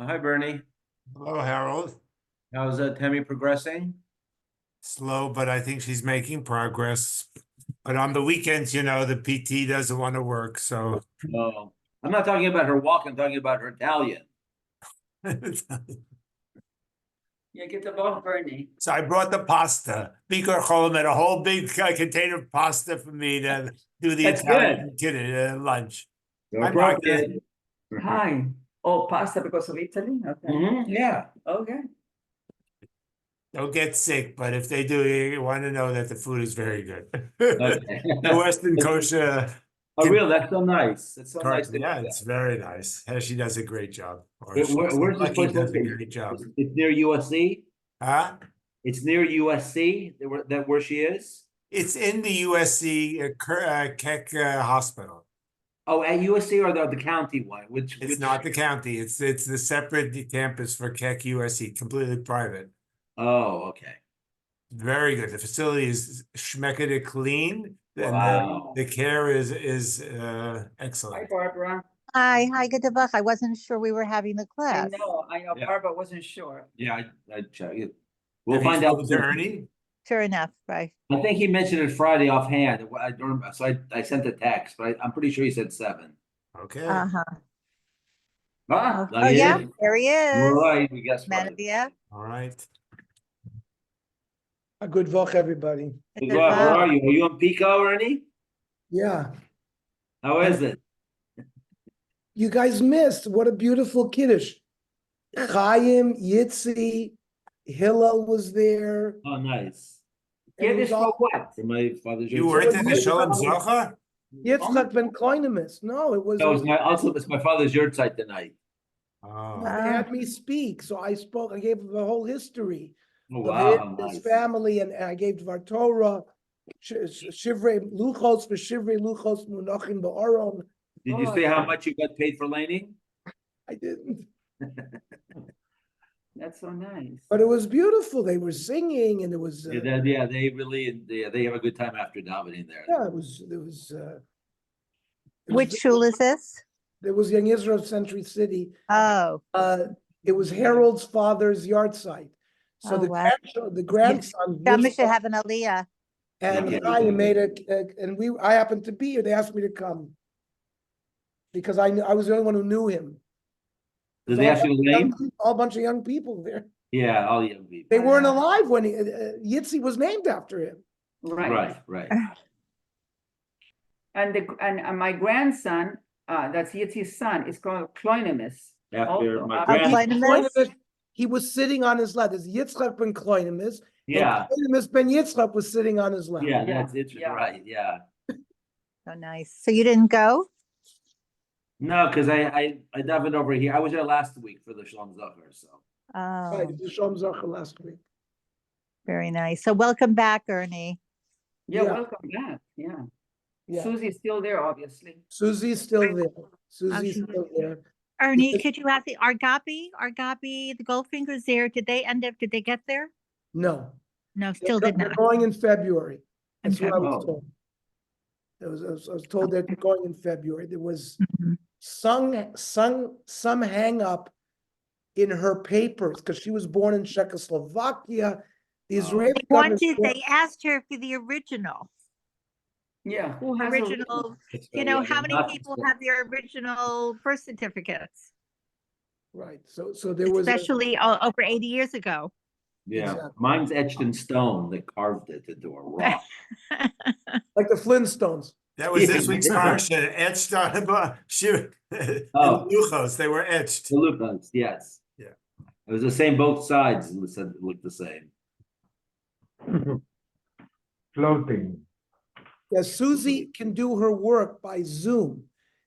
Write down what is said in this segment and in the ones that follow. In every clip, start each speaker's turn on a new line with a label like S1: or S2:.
S1: Hi, Bernie.
S2: Hello, Harold.
S1: How's Tammy progressing?
S2: Slow, but I think she's making progress. But on the weekends, the PT doesn't want to work, so
S1: No, I'm not talking about her walk. I'm talking about her Italian.
S3: Yeah, get the ball, Bernie.
S2: so I brought the pasta. Bikur Cholam had a whole big container of pasta for me to do the
S1: That's
S2: Italian lunch.
S1: So
S2: Hi, Marcus.
S1: appropriate.
S3: Hi. Oh, pasta because of Italy? Okay.
S1: Yeah.
S3: Okay.
S2: Don't get sick, but if they do, you want to know that the food is very good.
S1: Okay.
S2: The Western kosher.
S1: Oh, really? That's so nice. That's so nice to
S2: Yeah,
S1: hear
S2: it's
S1: that.
S2: very nice. She does a great job. Or
S1: Where's this
S2: Lucky
S1: place
S2: does a
S1: located?
S2: great job.
S1: It's near USC.
S2: Huh?
S1: It's near USC. Where she is.
S2: It's in the USC Keck Hospital.
S1: Oh, at USC or the county one?
S2: It's not the county. It's the separate campus for Keck USC, completely private.
S1: Oh, okay.
S2: Very good. The facility is schmeckety clean, and
S1: Wow.
S2: the care is
S3: Hi,
S2: excellent.
S3: Barbara.
S4: Hi, good to I wasn't sure we were having the
S3: I
S4: class.
S3: know.
S1: Yeah.
S3: Barbara wasn't sure.
S1: Yeah, I check it. We'll
S2: Have you
S1: find out
S2: spoken to
S1: soon.
S2: Ernie?
S4: Sure enough, right.
S1: I think he mentioned it Friday offhand. I don't remember. So I sent a text, but I'm pretty sure he said 7.
S2: Okay.
S4: Uh-huh.
S1: Ah,
S4: Oh, yeah, there he is.
S1: Right, we guessed right.
S4: Manavia.
S2: All right.
S5: A good Vok, everybody.
S1: Good luck. Where are you? Are you in Pico, Ernie?
S5: Yeah.
S1: How is it?
S5: You guys missed. What a beautiful Kiddush. Chaim, Yitzi, Hillel was there.
S1: Oh, nice.
S5: And it
S1: Kiddush
S5: was
S1: for
S5: all-
S1: what? For my father's
S2: You
S1: yard
S2: weren't
S1: site?
S2: at the Shalom Zocha?
S5: Yitzchak ben Koinimus. No, it was.
S1: No, it's my father's yard site tonight.
S2: Oh.
S5: They had me speak, so I spoke. I gave the whole history
S1: Oh,
S5: of
S1: wow,
S5: his
S1: nice.
S5: family, and I gave Dvar Torah, Shivrei Luchos for Shivrei Luchos Munachim Ba'aron.
S1: Did you say how much you got paid for laning?
S5: I didn't.
S3: That's so nice.
S5: But it was beautiful. They were singing, and it was.
S1: Yeah, they really they have a good time after davening there.
S5: Yeah, it was. It was.
S4: Which shul is this?
S5: It was Young Israel Century City.
S4: Oh,
S5: It was Harold's father's yard site. So
S4: Oh, wow.
S5: the grandson
S4: Shama should have an aliyah.
S5: and
S1: Yeah.
S5: Chaim made I happened to be here. They asked me to come because I was the only one who knew him.
S1: Did they ask you the name?
S5: A bunch of young people there.
S1: Yeah, all young people.
S5: They weren't alive when Yitzi was named after him.
S3: Right.
S1: Right.
S3: And my grandson, that's Yitzi's son, is called Kloinimus.
S1: After my
S4: Kloinimus?
S5: He was sitting on his lap. There's Yitzchak ben Kloinimus.
S1: Yeah,
S5: And Kloinimus ben Yitzchak was sitting on his lap.
S1: yeah, that's it.
S3: Yeah.
S1: Right, yeah.
S4: Oh, nice. So you didn't go?
S1: No, because I davened over here. I was there last week for the Shalom Zohar, so.
S5: Right,
S4: Oh,
S5: the Shalom Zacha last week.
S4: very nice. So welcome back, Ernie.
S3: Yeah,
S5: Yeah.
S3: welcome back. Yeah.
S5: Yeah.
S3: Susie's still there, obviously.
S5: Susie's still there. Susie's
S4: Okay.
S5: still there.
S4: Ernie,
S5: Because-
S4: could you ask the Argapi, the Goldfingers there, did they get there?
S5: No.
S4: No, still did
S5: They're
S4: not.
S5: going in February. That's what I
S1: February.
S5: was told. I was told they're going in February. There was
S4: Mhm.
S5: some hang up in her papers because she was born in Czechoslovakia. The Israeli government.
S4: They asked her for the original.
S3: Yeah. Who has a
S4: Original, how many people have their original birth certificates?
S5: Right. So there was.
S4: Especially over 80 years ago.
S1: Yeah,
S5: Exactly.
S1: mine's etched in stone. They carved it into a rock.
S5: Like the Flintstones.
S2: That was this week's parsha, etched on the
S1: Oh.
S2: Luchos. They were etched.
S1: The Lucas, yes.
S2: Yeah.
S1: It was the same both sides. It looked the same.
S2: Floating.
S5: Yeah, Susie can do her work by Zoom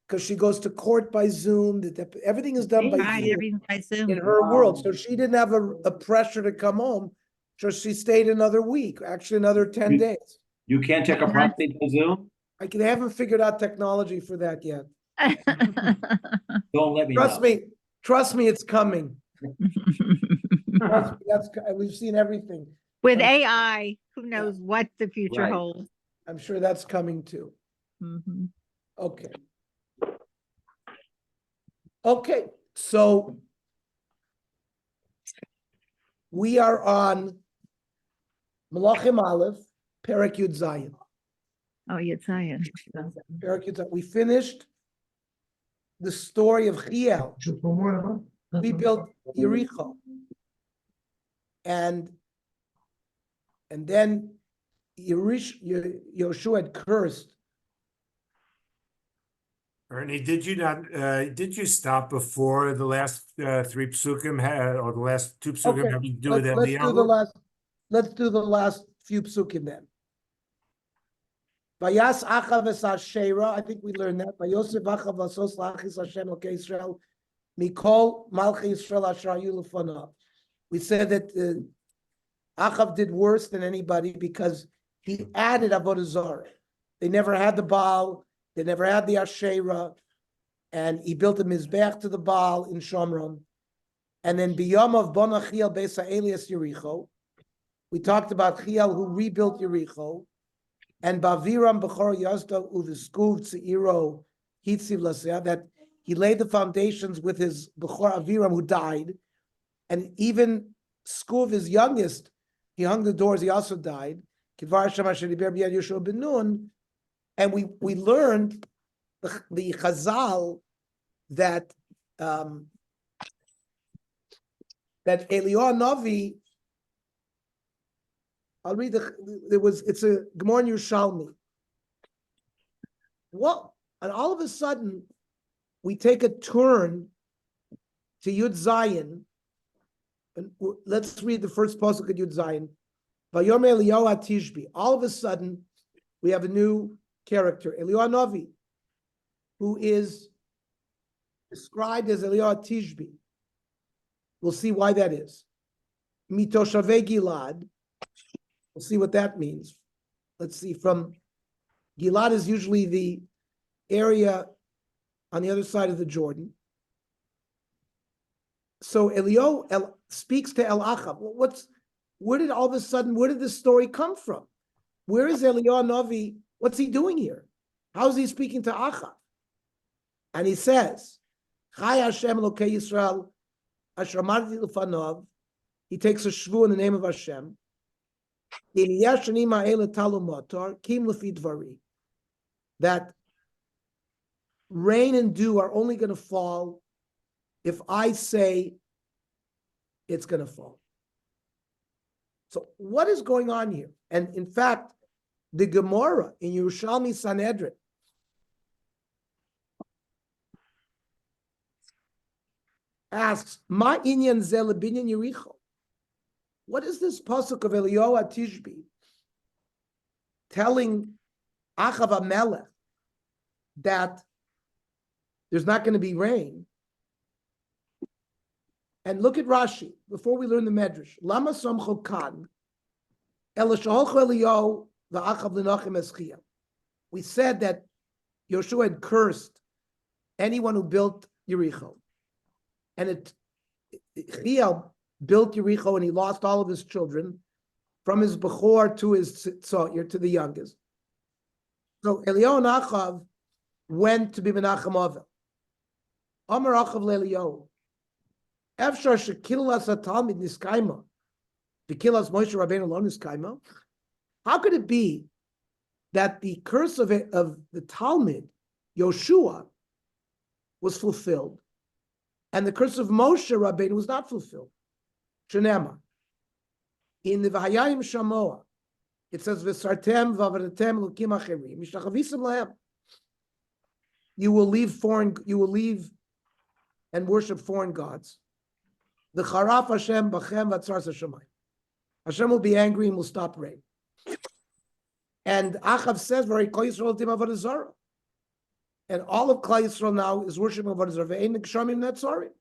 S5: because she goes to court by Zoom. Everything is done by
S4: Right,
S5: Zoom
S4: everything by Zoom.
S5: in her
S3: Wow.
S5: world. So she didn't have a pressure to come home. So she stayed another week, actually another 10
S1: You-
S5: days.
S1: You can't check a prostate by Zoom?
S5: They haven't figured out technology for that yet.
S1: Don't let me know.
S5: Trust me, it's coming. Trust me, we've seen everything.
S4: With AI, who knows what the future
S1: Right.
S4: holds.
S5: I'm sure that's coming too.
S4: Mhm.
S5: Okay. Okay, so We are on Melachim Aleph, Perek Yud Zayin.
S4: Oh, Yitzayan.
S5: Perek Yud Zayin. We finished the story of Chiel. We built Yericho. And then Yoshua had cursed.
S2: Ernie, did you stop before the last three psukim or the last two psukim
S5: Okay,
S2: having to do with
S5: let's do the
S2: Eliyahu?
S5: let's do the last few psukim then. Vayas Achav es Ashera, I think we learned that. Vayosef Achav Vasos Lachis Hashem Elkei Israel Mikol Malchei Israel Asher Hayu Lefanav. We said that Achav did worse than anybody because he added Avodah Zarah. They never had the Baal, they never had the Asherah, and he built a Mizbech to the Baal in Shomron. And then Biyom of Bona Chiel Besa Elias Yericho, we talked about Chiel who rebuilt Yericho, and Baviram Bechor Yazda Uviskuv Tzeiro Hitziv Lasea, that he laid the foundations with his Bechor Aviram who died, and even Skuv, his youngest, he hung the doors, he also died. Kivar Hashem Asher Diber B'Yad Yoshua ben Nun, and we learned the Chazal that that Eliyahu Navi, I'll read it's a Gemara in Yerushalmi. Well, and all of a sudden, we take a turn to Yud Zayin, and let's read the first pasuk of Yud Zayin. Vayom Eliyahu Tishbi. All of a sudden, we have a new character, Eliyahu Navi, who is described as Eliyahu Tishbi. We'll see why that is. Mitoshavei Gilad. We'll see what that means. Let's see. From Gilad is usually the area on the other side of the Jordan. So Eliyahu speaks to El Achav. Where did this story come from? Where is Eliyahu Navi? What's he doing here? How is he speaking to Achav? And he says, Chai Hashem Elokei Yisrael, Asher Amarti Lefanov. He takes a shvu in the name of Hashem. That rain and dew are only going to fall if I say it's going to fall. So what is going on here? And in fact, the Gemara in Yerushalmi Sanhedrin asks, Ma inyan ze lebinyan Yericho? What is this pasuk of Eliyahu Tishbi telling Achav HaMelech that there's not going to be rain? And look at Rashi before we learn the Medrash. Lama somcho kan ela sheholcho Eliyahu va'achav lenachem eschia. We said that Yoshua had cursed anyone who built Yericho, and Chiel built Yericho, and he lost all of his children, from his Bechor to his Tzor, to the youngest. So Eliyahu and Achav went to be Menachem Avel. Amar Achav leEliyahu, Efshar shekilas haTalmid niskaima, v'kilas Moshe Rabbeinu lo niskaima. How could it be that the curse of the Talmud, Yoshua, was fulfilled, and the curse of Moshe Rabbeinu was not fulfilled? Shenema. In the Vahayim Shamoa, it says, V'sartem v'avadatem lukim acherim, mishachavisim lahem. You will leave and worship foreign gods. The charaf Hashem b'chem v'atzar Hashemayim. Hashem will be angry and will stop rain. And Achav says, "Very Klal Yisrael tim avodah zarah." And all of Klal Yisrael now is worshiping avodah zarah. Ve'ein kshamim netzarim.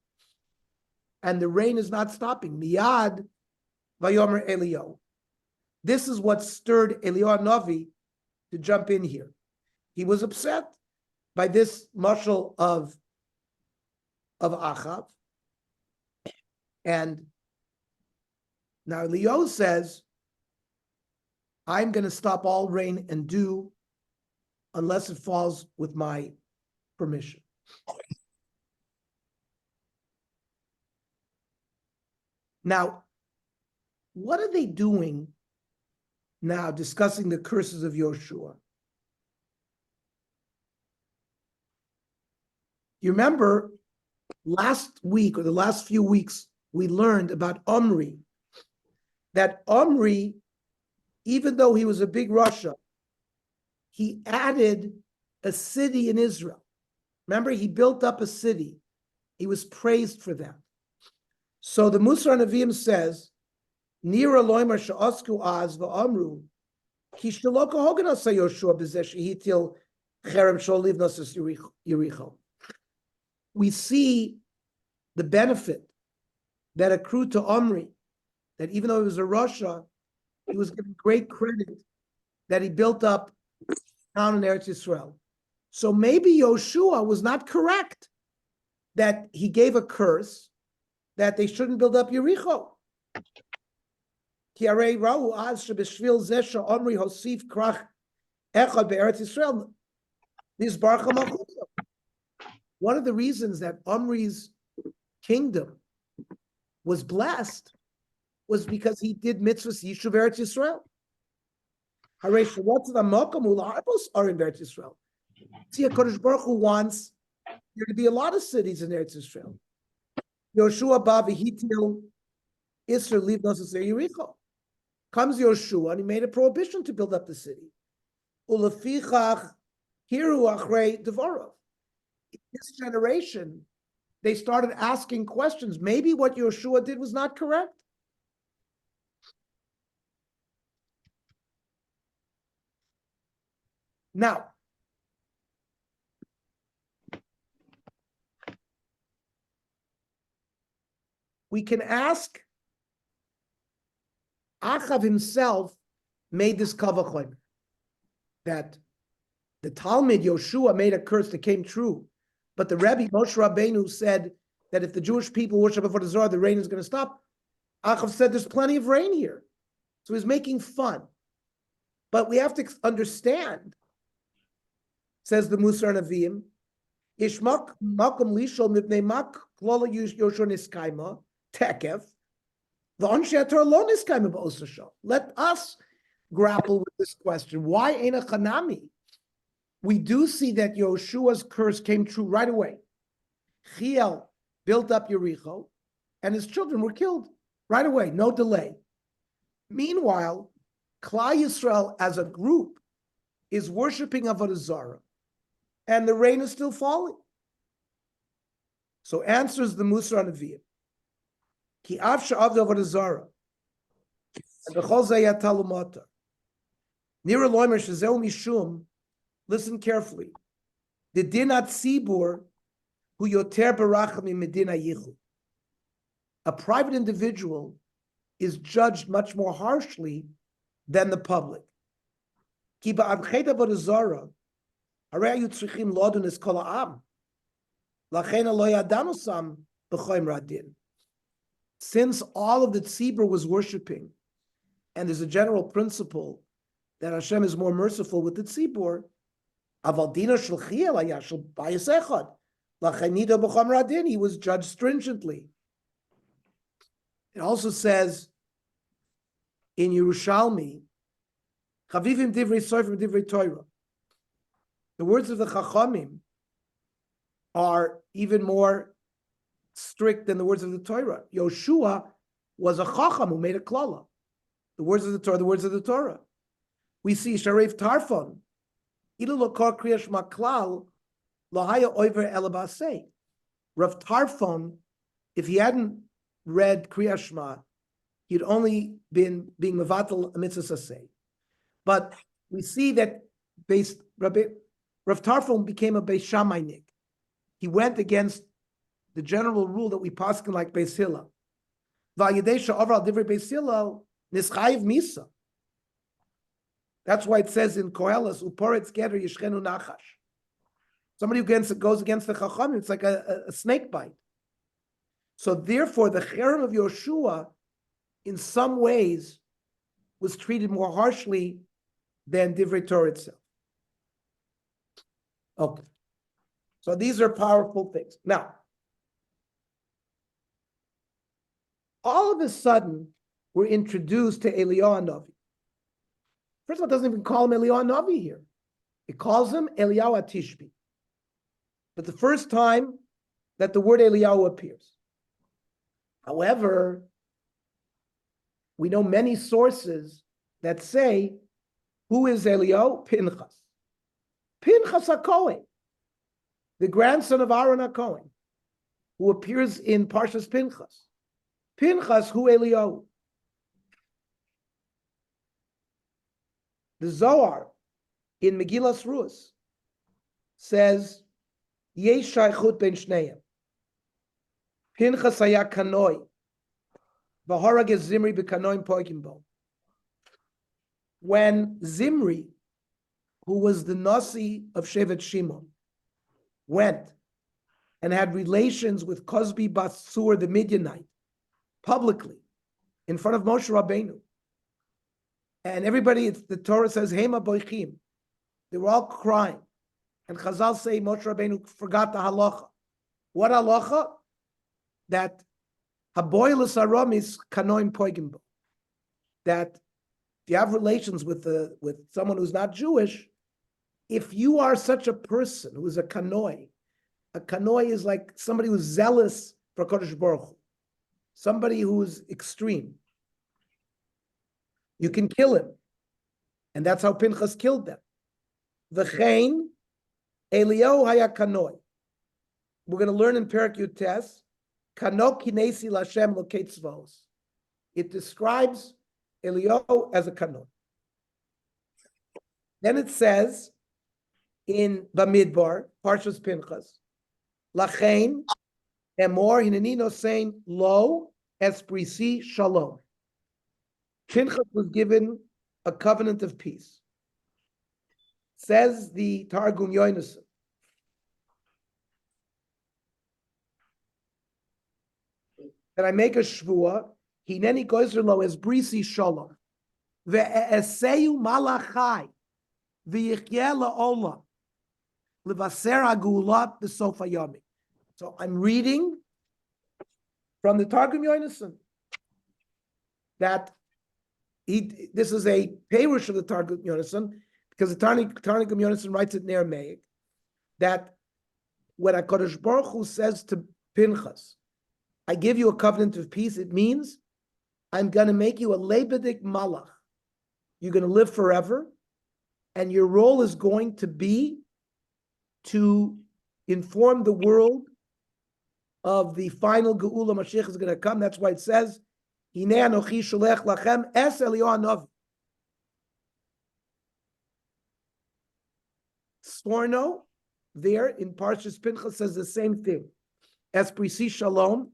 S5: And the rain is not stopping. Miyad vayomer Eliyahu. This is what stirred Eliyahu Navi to jump in here. He was upset by this mashal of Achav. And now Eliyahu says, I'm going to stop all rain and dew unless it falls with my permission. Now, what are they doing now discussing the curses of Yoshua? You remember last week or the last few weeks, we learned about Omri, that Omri, even though he was a big Russia, he added a city in Israel. Remember, he built up a city. He was praised for that. So the Musar Nevi'im says, Nira loimer she'asku az v'amru, ki shaloko hogan asa Yoshua b'zeh shehitil cherem shol livnos es Yericho. We see the benefit that accrued to Omri, that even though he was a Rasha, he was given great credit that he built up town in Eretz Yisrael. So maybe Yoshua was not correct that he gave a curse that they shouldn't build up Yericho. One of the reasons that Omri's kingdom was blessed was because he did mitzvahs Yishuv Eretz Yisrael. See, HaKadosh Baruch Hu wants there to be a lot of cities in Eretz Yisrael. Yoshua ba v'hitil Isra livnos es Yericho. Comes Yoshua and he made a prohibition to build up the city. Ulefichach hiru achrei devorav. In this generation, they started asking questions. Maybe what Yoshua did was not correct. Now, we can ask, Achav himself made this kavachomer, that the Talmud Yoshua made a curse that came true, but the Rebbe Moshe Rabbeinu said that if the Jewish people worship before the Zohar, the rain is going to stop. Achav said there's plenty of rain here. So he's making fun. But we have to understand, says the Musar Nevi'im, Ishmak makom lishol mipnei mak klola Yoshua niskaima tekev v'onshe Torah lo niskaima ba'osasho. Let us grapple with this question. Why ain't a chanami? We do see that Yoshua's curse came true right away. Chiel built up Yericho, and his children were killed right away, no delay. Meanwhile, Klal Yisrael as a group is worshiping Avodah Zarah, and the rain is still falling. So answers the Musar Nevi'im. Ki av she'avdu Avodah Zarah, and b'chol zeh yatalu matar. Nira loimer shezeu mishum. Listen carefully. The dinat tzibur hu yoter barachim medina yichud. A private individual is judged much more harshly than the public. Ki ba'adchet avodah zarah harei hayu tzrichim lodun es kol ha'am. Lachen lo yadanu sam b'choim radin. Since all of the tzibur was worshiping, and there's a general principle that Hashem is more merciful with the tzibur, aval dina shel chiel haya shel bayis echad. Lachen nido b'choim radin. He was judged stringently. It also says in Yerushalmi, Chavivim divrei soifim divrei Torah. The words of the Chachamim are even more strict than the words of the Torah. Yoshua was a Chacham who made a klala. The words of the Torah, the words of the Torah. We see Sharif Tarfon, Ilu lokar kriyash maklal, lahaya oiver elabasei. Rav Tarfon, if he hadn't read Kriya Shema, he'd only been being mevatel a mitzvah saseh. But we see that Rav Tarfon became a Beis Shammainik. He went against the general rule that we paskin like Beis Hillel. Va'yidei she'over divrei Beis Hillel nischayiv misa. That's why it says in Koheles, uporetz geder yishchenu nachash. Somebody who goes against the Chachamim, it's like a snake bite. So therefore, the cherem of Yoshua, in some ways, was treated more harshly than Divrei Torah itself. Okay. So these are powerful things. Now, all of a sudden, were introduced to Eliyahu Navi. First of all, it doesn't even call him Eliyahu Navi here. It calls him Eliyahu Tishbi. But the first time that the word Eliyahu appears. However, we know many sources that say, who is Eliyahu? Pinchas. Pinchas HaKohen, the grandson of Aaron HaKohen, who appears in Parshas Pinchas. Pinchas, who Eliyahu? The Zohar in Megillas Rus says, Yesh shaychut ben shneim. Pinchas haya kanoi, v'harag es Zimri b'kanoim poigim bo. When Zimri, who was the Nasi of Shevet Shimon, went and had relations with Cosbi Basur, the Midianite, publicly, in front of Moshe Rabbeinu, and everybody, the Torah says, Hema boichim, they were all crying. And Chazal say Moshe Rabbeinu forgot the halacha. What halacha? That haboilus aram is kanoim poigim bo. That if you have relations with someone who's not Jewish, if you are such a person who is a kanoi is like somebody who's zealous for Kodesh Baruch Hu, somebody who's extreme. You can kill him, and that's how Pinchas killed them. V'chein Eliyahu haya kanoi. We're going to learn in Perek Yutes, Kano kinesi l'Hashem lokei tzvaos. It describes Eliyahu as a kanoi. Then it says in Bamidbar, Parshas Pinchas, Lachein emor hineni nosein lo esprisi shalom. Pinchas was given a covenant of peace. Says the Targum Yonason, that I make a shvua, hineni goizer lo esprisi shalom, ve'eseyu malachai, ve'yichyeh la'olam, levaser ha'gulat b'sof hayami. So I'm reading from the Targum Yonason that this is a perush of the Targum Yonason, because the Targum Yonason writes it in Aramaic, that when HaKadosh Baruch Hu says to Pinchas, I give you a covenant of peace, it means I'm going to make you a lebedik malach. You're going to live forever, and your role is going to be to inform the world of the final Geula Mashiach is going to come. That's why it says, Hinei anochi sholech lachem es Eliyahu Navi. Sforno, there in Parshas Pinchas, says the same thing. Es prisi shalom,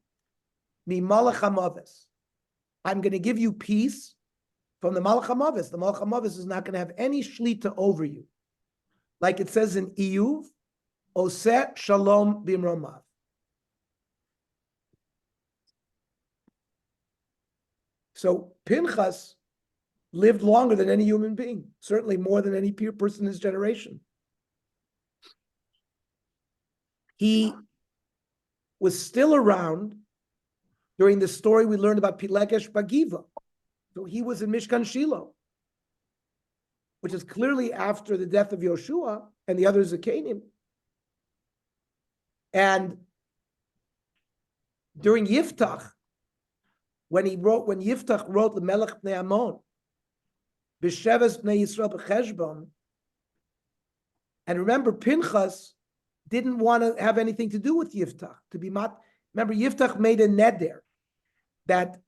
S5: mi malach hamaves. I'm going to give you peace from the malach hamaves. The malach hamaves is not going to have any shlita over you. Like it says in Iyuv, oseh shalom bimromav. So Pinchas lived longer than any human being, certainly more than any person in his generation. He was still around during the story we learned about Pilegesh Bagiva. So he was in Mishkan Shiloh, which is clearly after the death of Yoshua and the other Zakanim. And during Yiftach, when Yiftach wrote the Melech Bnei Ammon, B'Sheves Bnei Yisrael B'Cheshbon, and remember, Pinchas didn't want to have anything to do with Yiftach. Remember, Yiftach made a neder that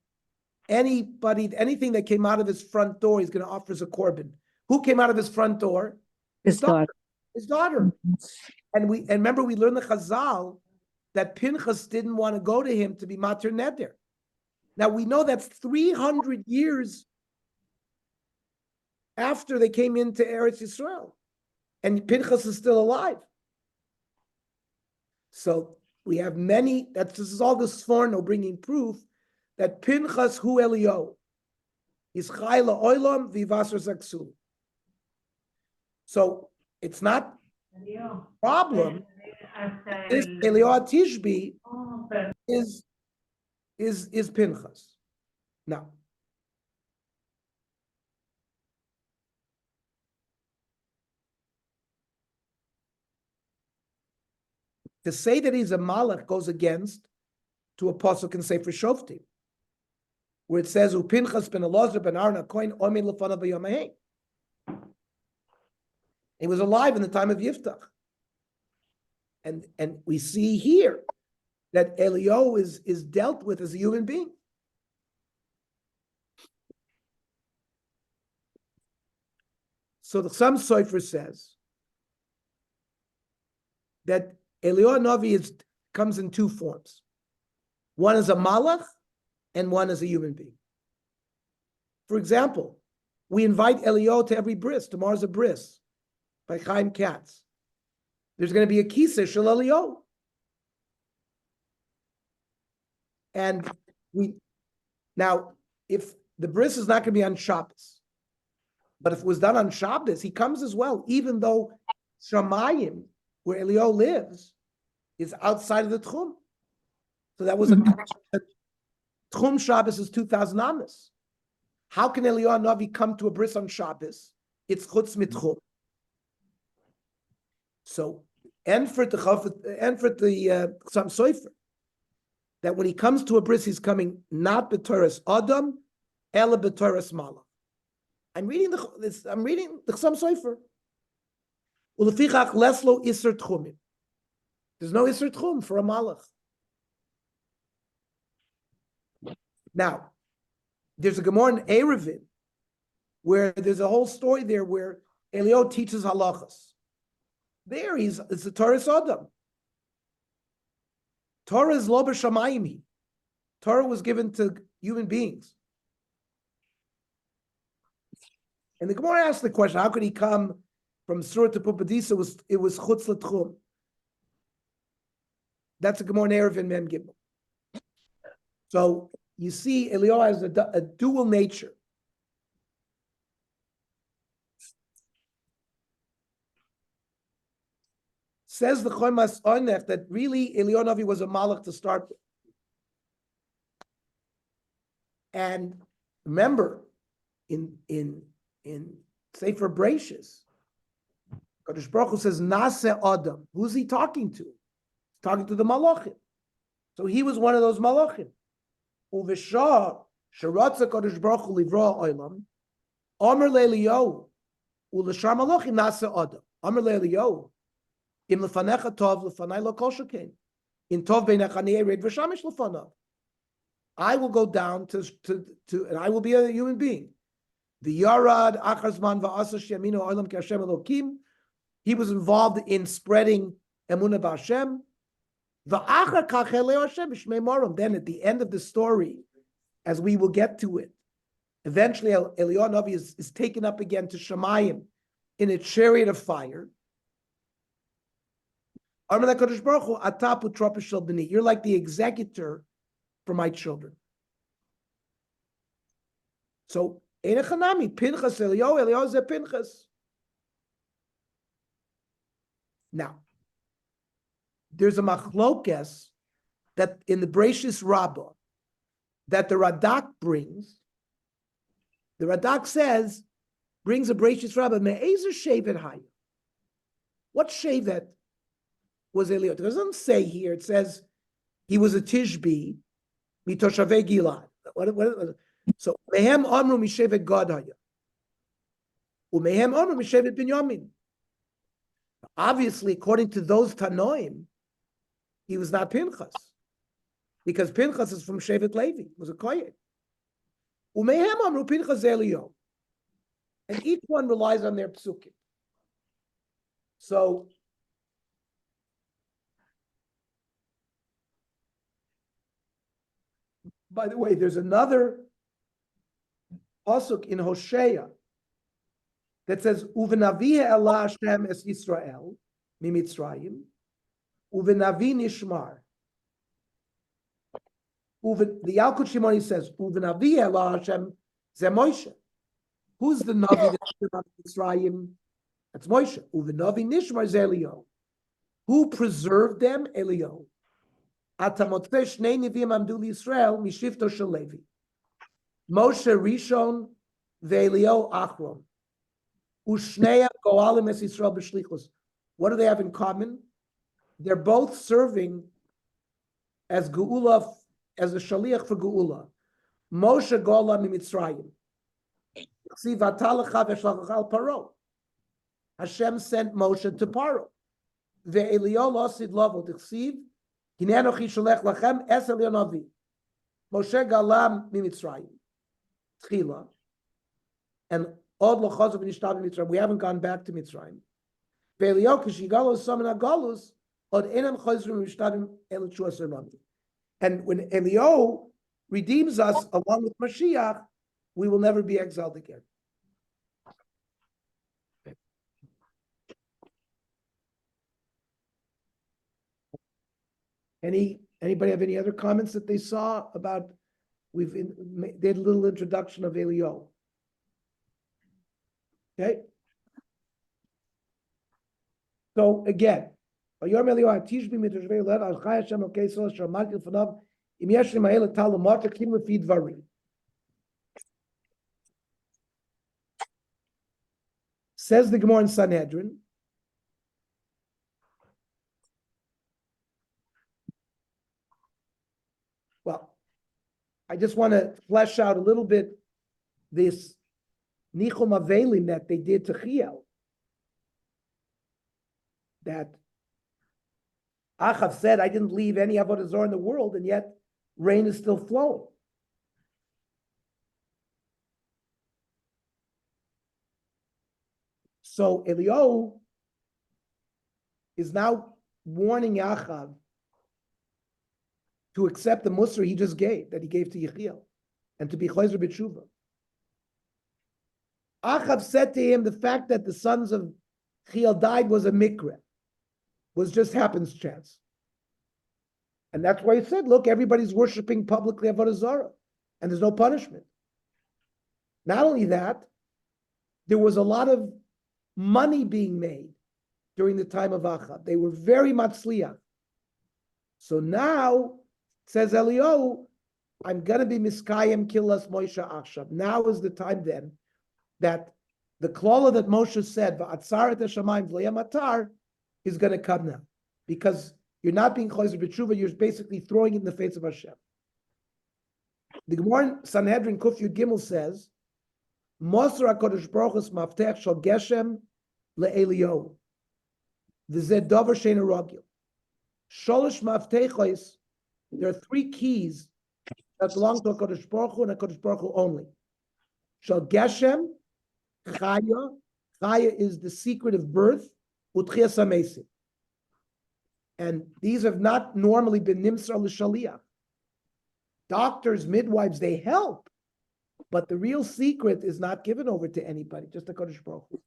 S5: anything that came out of his front door, he's going to offer as a korban. Who came out of his front door?
S6: His daughter.
S5: His daughter. And remember, we learned the Chazal that Pinchas didn't want to go to him to be mater neder. Now we know that's 300 years after they came into Eretz Yisrael, and Pinchas is still alive. So we have many. This is all the Sforno bringing proof that Pinchas hu Eliyahu is chayla oilam v'vasar zaksul. So it's not a problem. This Eliyahu Tishbi is Pinchas. Now, To say that he's a malach goes against to a pasuk in Sefer Shoftim, where it says, "Upinchas ben Elazar ben Aaron hakohen omed lefanav b'yom ha'ein." He was alive in the time of Yiftach, and we see here that Eliyahu is dealt with as a human being. So the Sam Sofer says that Eliyahu Navi comes in two forms. One is a malach, and one is a human being. For example, we invite Eliyahu to every bris. Tomorrow's a bris by Chaim Katz. There's going to be a kiseh shel Eliyahu. And now, if the bris is not going to be on Shabbos, but if it was done on Shabbos, he comes as well, even though Shamayim, where Eliyahu lives, is outside of the Tchum. So that was a Tchum Shabbos is 2,000 amas. How can Eliyahu Navi come to a bris on Shabbos? It's chutz mitchum. So, and for the Chassam Sofer, that when he comes to a bris, he's coming not b'toras Adam, ela b'toras Malach. I'm reading the Chassam Sofer. Ulefichach leslo iser tchumim. There's no iser tchum for a Malach. Now, there's a Gemara in Erevin where there's a whole story there where Eliyahu teaches halachas. There it's the Torah Adam. Torah is lo b'shamayim. Torah was given to human beings. And the Gemara asked the question, how could he come from Surah to Pupadisa? It was chutz l'tchum. That's a Gemara in Erevin Mem Gimel. So you see, Eliyahu has a dual nature. Says the Chomas Onech that really Eliyahu Navi was a malach to start with. And remember, in Sefer Bereshis, Kadosh Baruch Hu says, Nase Adam. Who's he talking to? He's talking to the malachim. So he was one of those malachim. Uveshah sheratza Kadosh Baruch Hu livra olam, Omer leEliyahu uleshar malachim nase Adam. Omer leEliyahu im lefanecha tov lefanai lo kol shekein in tov beinecha ne'ered v'shamish lefanav. I will go down to and I will be a human being. The Yarad Achazman va'asa shemino olam ki Hashem Elokim. He was involved in spreading emunah b'Hashem. Then at the end of the story, as we will get to it, eventually Eliyahu Navi is taken up again to Shamayim in a chariot of fire. You're like the executor for my children. So, Pinchas Eliyahu is a Pinchas. Now, there's a machlokes that in the Bereshis Rabbah that the Radak brings. The Radak brings a Bereshis Rabbah, me'ezer shevet haya. What shevet was Eliyahu? It doesn't say here, it says he was a Tishbi, mitoshavei Gilad. So, mehem amru mishevet Gad haya. Umehem amru mishevet Binyamin. Obviously, according to those Tanoim, he was not Pinchas, because Pinchas is from Shevet Levi, was a Kohen. Umehem amru Pinchas Eliyahu, and each one relies on their psukim. So, by the way, there's another pasuk in Hosea that says, "Uvenavi Elah Hashem es Yisrael mimitzrayim, uvenavi nishmar." The Yalkut Shimoni says, "Uvenavi Elah Hashem ze Moshe." Who's the Navi that's from Mitzrayim? That's Moshe. Uvenavi nishmar ze Eliyahu. Who preserved them? Eliyahu. Atamotzeh shnei nivim amdu Yisrael mishifto shel Levi. Moshe Rishon ve'Eliyahu Achron. Ushneya goalim es Yisrael b'shlichus. What do they have in common? they're both serving as Geula, as a shaliach for Geula. Moshe Gola Mimitzrayim. Paro. Hashem sent Moshe to Paro. Ve'elio losid lovo t'chsiv. Hinei anochi sholech lachem es Elio Navi. Moshe Galam Mimitzrayim. Tchila. And Od lochazov v'nishtav Mitzrayim. We haven't gone back to Mitzrayim. Ve'elio k'shigalo samen agolus. Od enam chazrim v'nishtavim el Shuas Navi. And when Elio redeems us along with Mashiach, we will never be exiled again. Anybody have any other comments that they saw about? They did a little introduction of Elio. Okay. So again, says the Gemara in Sanhedrin. Well, I just want to flesh out a little bit this Nichum Avelim that they did to Chiel. That Achav said, I didn't leave any Avodah Zarah in the world, and yet rain is still flowing. So Eliyahu is now warning Achav to accept the Musar he just gave, that he gave to Yechiel, and to be Chayzer B'tshuva. Achav said to him, the fact that the sons of Chiel died was a mikra, was just happenstance. And that's why he said, look, everybody's worshiping publicly Avodah Zarah, and there's no punishment. Not only that, there was a lot of money being made during the time of Achav. They were very matzliach. So now, says Eliyahu, I'm going to be miskayim killas Moshe Achshav. Now is the time then that the klala that Moshe said, va'atzaret hashamayim v'le'yamatar, is going to come now. Because you're not being chayzer b'tshuva, you're basically throwing it in the face of Hashem. The Gemara in Sanhedrin Kuf Yud Gimel says, Mosar HaKadosh Baruch Hu's maftech shal geshem le'Eliyahu. V'zeh davar she'eino ragil. Sholosh maftechos, there are three keys that belong to HaKadosh Baruch Hu and HaKadosh Baruch Hu only. Shal geshem, chaya. Chaya is the secret of birth. Utchias hamesim. And these have not normally been nimsar l'shaliach. Doctors, midwives, they help, but the real secret is not given over to anybody, just the Kodesh Baruch Hu.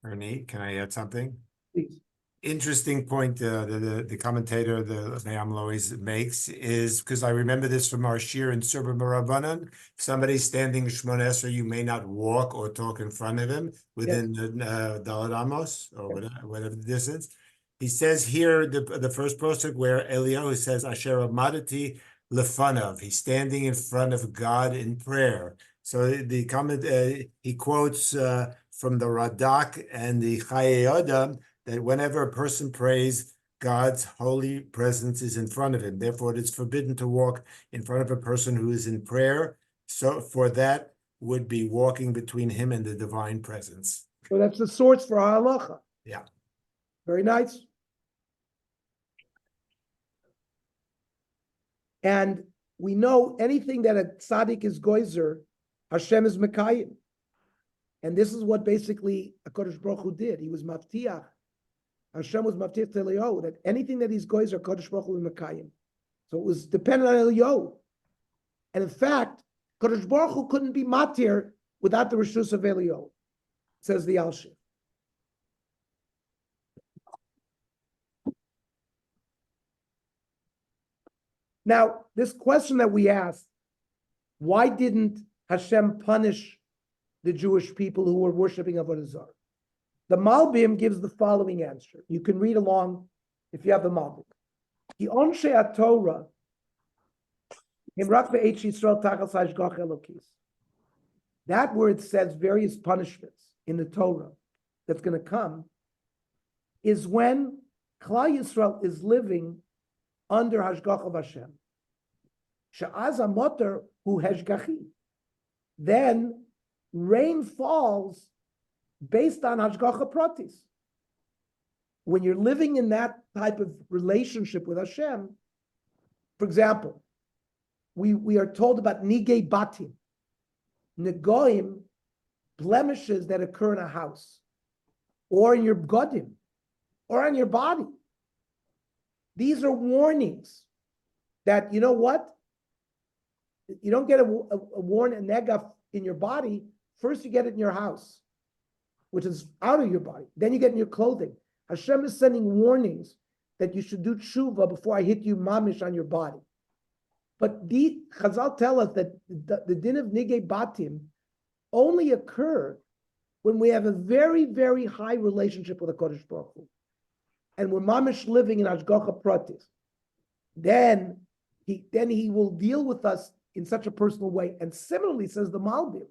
S2: Ernie, can I add something?
S5: Please.
S2: Interesting point the commentator, the Nayam always makes, is because I remember this from our shir in Surba Marabanan. Somebody's standing Shmon Esrei, you may not walk or talk in front of him within the Daled Amos or whatever the distance. He says here, the first posuk where Eliyahu says, Asher Amadati Lefanav, he's standing in front of God in prayer. So the comment, he quotes from the Radak and the Chayei Adam, that whenever a person prays, God's holy presence is in front of him. Therefore, it is forbidden to walk in front of a person who is in prayer. So for that would be walking between him and the divine presence.
S5: So that's the source for halacha.
S2: Yeah.
S5: Very nice. And we know anything that a tzaddik is goizer, Hashem is mekayim. And this is what basically HaKadosh Baruch Hu did. He was maftiach. Hashem was maftiach to Eliyahu, that anything that he's goizer, HaKadosh Baruch Hu was mekayim. So it was dependent on Eliyahu. And in fact, HaKadosh Baruch Hu couldn't be matir without the reshus of Eliyahu, says the Alshich. Now, this question that we asked, why didn't Hashem punish the Jewish people who were worshiping Avodah Zarah? The Malbim gives the following answer. You can read along if you have the Malbim. The Onshe HaTorah, that word says various punishments in the Torah that's going to come. is when Klal Yisrael is living under Hashgacha of Hashem. She'az hamoter hu heshgachi. Then rain falls based on Hashgacha Pratis. When you're living in that type of relationship with Hashem, for example, we are told about nigei batim, negoim, blemishes that occur in a house, or in your godim, or on your body. These are warnings that, you know what? You don't get a warning, a negaf in your body. First, you get it in your house, which is out of your body. Then you get in your clothing. Hashem is sending warnings that you should do tshuva before I hit you mamish on your body. But the Chazal tell us that the din of nigei batim only occur when we have a very, very high relationship with the Kodesh Baruch Hu, and we're mamish living in Hashgacha Pratis. Then he will deal with us in such a personal way. And similarly, says the Malbim,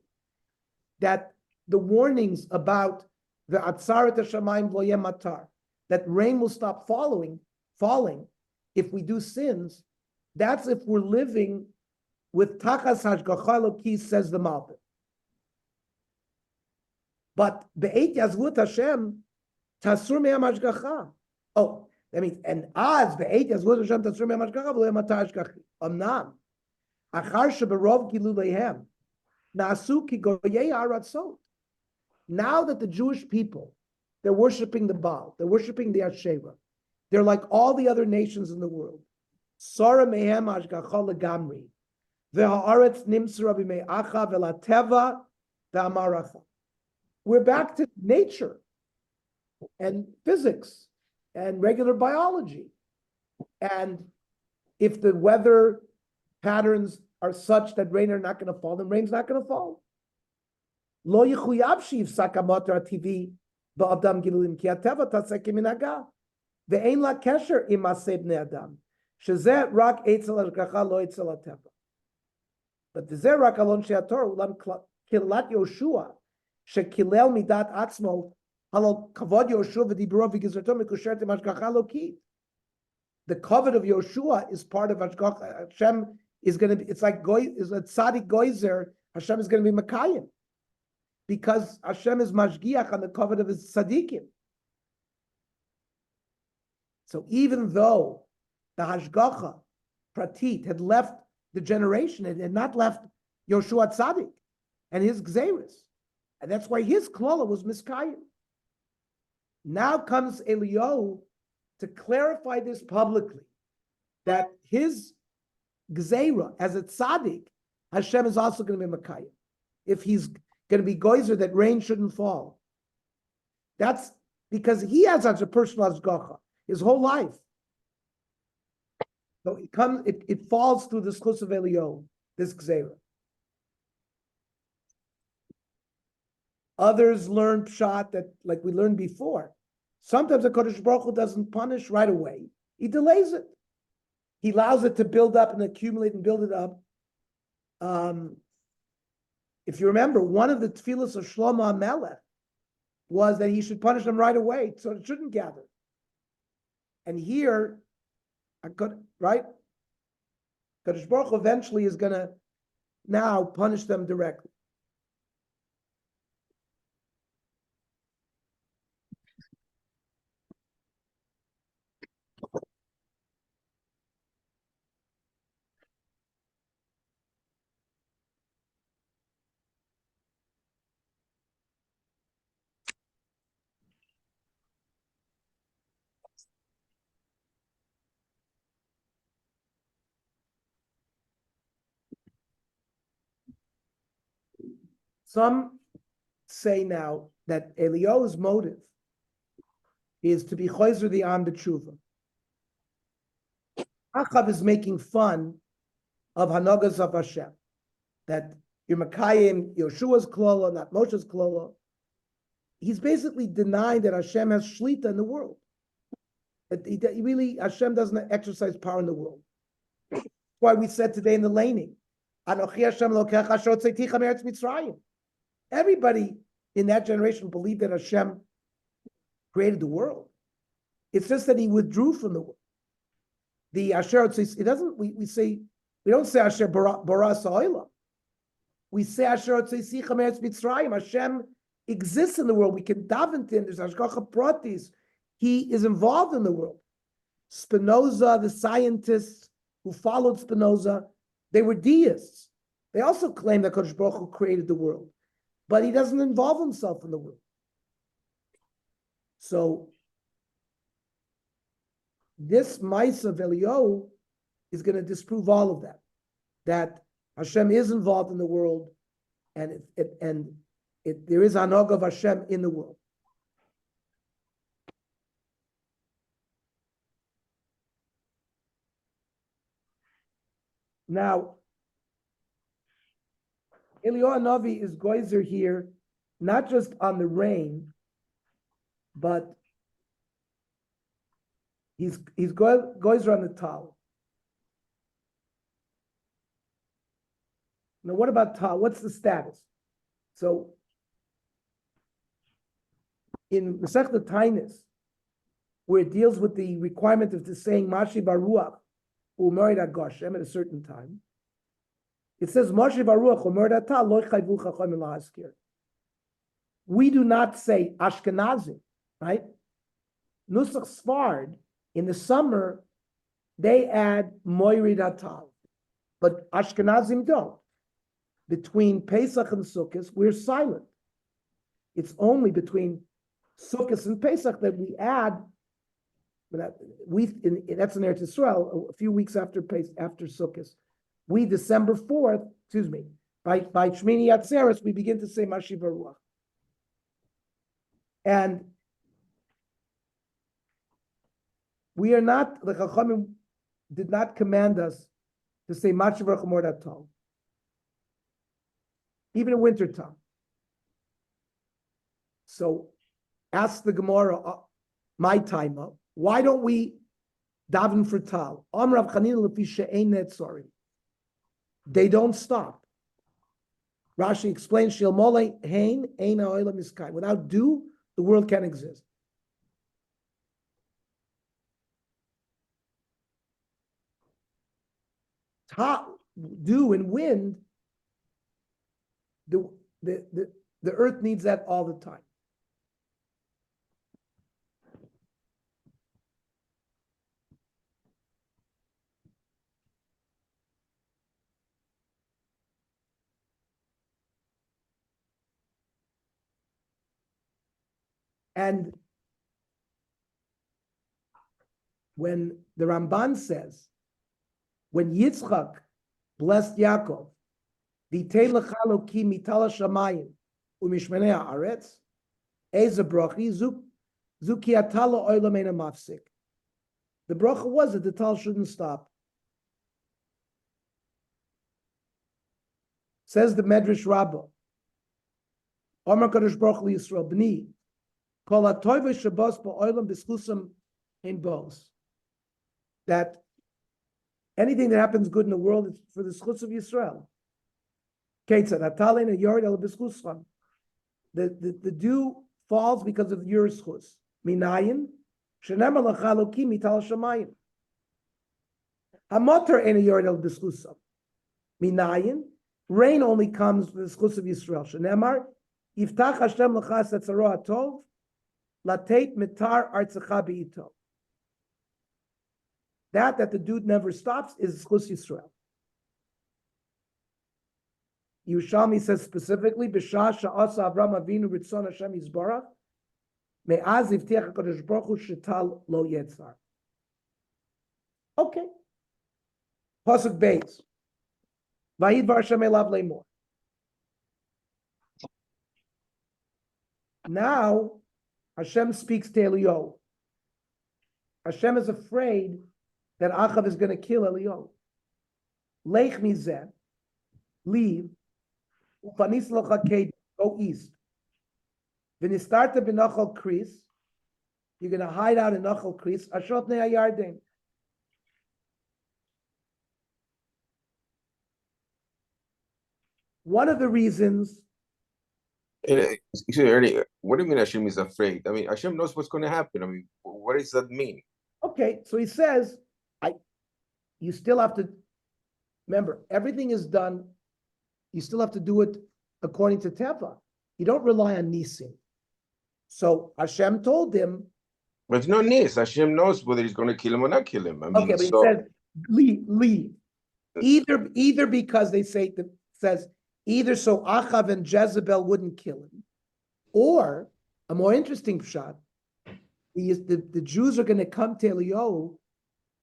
S5: that the warnings about the atzaret hashamayim v'lo yeh matar, that rain will stop falling if we do sins. That's if we're living with tachas hashgacha elokis, says the Malbim. But be'eit yazvut Hashem tasur me'am hashgacha. Oh, that means, and az be'eit yazvut Hashem tasur me'am hashgacha v'lo yeh matar hashgachi. Amnam achar sheberov gilu leihem na'asu ki goyei haratzot. Now that the Jewish people, they're worshiping the Baal, they're worshiping the Asherah, they're like all the other nations in the world. Sara mehem hashgacha legamri, v'haaretz nimtzara b'me'acha v'lateva v'amaracha. We're back to nature and physics and regular biology. And if the weather patterns are such that rain are not going to fall, then rain's not going to fall. Lo yichuyav sheyifsak hamatar hativi ba'adam gilulim ki hateva taseh kiminhaga ve'ein la kesher im ma'aseh bnei adam shezeh rak eitzel hashgacha lo eitzel hateva. But v'zeh rak alon she'ator ulam kilat Yoshua shekilel midat atzmo halal kavod Yoshua v'dibro v'gizrato mekusheret im hashgacha elokit. The covet of Yoshua is part of Hashgacha. Hashem is going to be, it's like is a tzaddik goizer. Hashem is going to be Makayim, because Hashem is mashgiach on the covet of his tzaddikim. So even though the Hashgacha Pratit had left the generation, it had not left Yoshua tzaddik and his gzeres, and that's why his klala was miskayim. Now comes Eliyahu to clarify this publicly, that his gzeira as a tzaddik, Hashem is also going to be Makayim. If he's going to be goizer that rain shouldn't fall, that's because he has such a personal hashgacha his whole life. So it falls through the schus of Eliyahu, this gzeira. Others learn pshat that, like we learned before, sometimes the Kodesh Baruch Hu doesn't punish right away. He delays it. He allows it to build up and accumulate and build it up. If you remember, one of the tefillos of Shlomo HaMelech was that he should punish them right away, so it shouldn't gather. And here, right? Kodesh Baruch Hu eventually is going to now punish them directly. Some say now that Eliyahu's motive is to be choizer the Am b'tshuva. Achav is making fun of Hanogas of Hashem, that you're Makayim, Yoshua's klala, not Moshe's klala. He's basically denying that Hashem has shlita in the world. That really, Hashem doesn't exercise power in the world. That's why we said today in the laning, Anochi Hashem Elokecha asher hotzeiticha me'eretz Mitzrayim. Everybody in that generation believed that Hashem created the world. It's just that he withdrew from the world. The Asher, it doesn't, we don't say Asher bara sa'olam. We say Asher Tzisicha Meretz Mitzrayim. Hashem exists in the world. We can daven to him. There's Hashgacha Pratis. He is involved in the world. Spinoza, the scientists who followed Spinoza, they were deists. They also claim that Kodesh Baruch Hu created the world, but he doesn't involve himself in the world. So this Maisa of Eliyahu is going to disprove all of that. That Hashem is involved in the world, and there is Hanog of Hashem in the world. Now, Eliyahu Navi is goizer here, not just on the rain, but he's goizer on the Tal. Now, what about Tal? What's the status? So, in Masechta Tainis, where it deals with the requirement of the saying Mashi Baruach U'Merid Hashem at a certain time, it says Mashi Baruach U'Merid Tal Lo Chayvu Chacham L'Haskir. We do not say Ashkenazim, right? Nusach Sfard, in the summer, they add Moirid Tal, but Ashkenazim don't. Between Pesach and Sukkot, we're silent. It's only between Sukkot and Pesach that we add. That's in Eretz Yisrael, a few weeks after Sukkot. We December 4th, by Shmini Atzeres, we begin to say Mashi Baruach. And we are not, the Chachamim did not command us to say Mashi Baruch U'Merid Tal, even in wintertime. So ask the Gemara, my time up, why don't we daven for Tal? Amrav Chanina lefi she'ein netzari. They don't stop. Rashi explains, Shel mole hein ein ha'olam miskayim. Without dew, the world can't exist. Dew and wind, the earth needs that all the time. And when the Ramban says, when Yitzchak blessed Yaakov, V'itein lecha Elokim mitala shamayim u'mishmenei haaretz, eze brachi zu ki ata la'olam eina mafsik. The bracha was that the tal shouldn't stop. Says the Medrash Rabbah, Amar Kadosh Baruch Hu Yisrael b'ni, kol ha'toiva shabos ba'olam b'schusam ein bos. That anything that happens good in the world is for the schus of Yisrael. The dew falls because of your schus. Minayin, shenemar lecha Elokim mital shamayim. Hamatar ena yored el b'schusam. Minayin, rain only comes for the schus of Yisrael. Shenemar, yiftach Hashem lecha setzaro hatov, lateit mitar artzecha be'ito. That the dew never stops is schus Yisrael. Yerushalmi says specifically, "B'shah she'asa Avram Avinu ritzon Hashem Yisbarach, me'az ivtiach HaKadosh Baruch Hu shetal lo yetzar." Okay. Pasuk Beis. Vayidbar Hashem elav le'mor. Now, Hashem speaks to Eliyahu. Hashem is afraid that Achav is going to kill Eliyahu. Lech mizeh, leave. Upanis locha go east. V'nistarta b'nachal Kris, you're going to hide out in Nachal Kris. Ashot nei hayarden. One of the reasons
S6: You said earlier, what do you mean Hashem is afraid? I mean, Hashem knows what's going to happen. I mean, what does that mean?
S5: Okay, so he says, you still have to, remember, everything is done, you still have to do it according to Teva. You don't rely on Nisim. So Hashem told him,
S6: But it's no nis. Hashem knows whether he's going to kill him or not kill him. I mean,
S5: okay, but he
S6: so
S5: says, leave. Either because they say, says, either so Achav and Jezebel wouldn't kill him, or a more interesting shot, the Jews are going to come to Eliyahu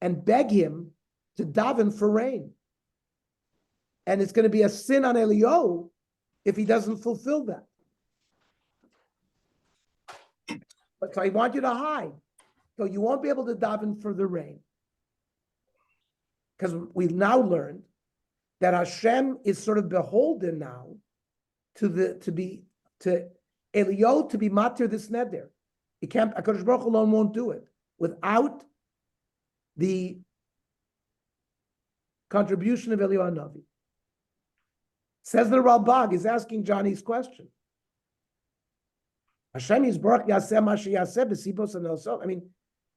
S5: and beg him to daven for rain. And it's going to be a sin on Eliyahu if he doesn't fulfill that. But so I want you to hide. So you won't be able to daven for the rain. Because we've now learned that Hashem is sort of beholden now to Eliyahu to be matir this neder. He can't, HaKadosh Baruch Hu alone won't do it without the contribution of Eliyahu Navi. Says the Ralbag, is asking Johnny's question. Hashem Yisbarach Yaseh Mashi Yaseh B'sibos Hanosot. I mean,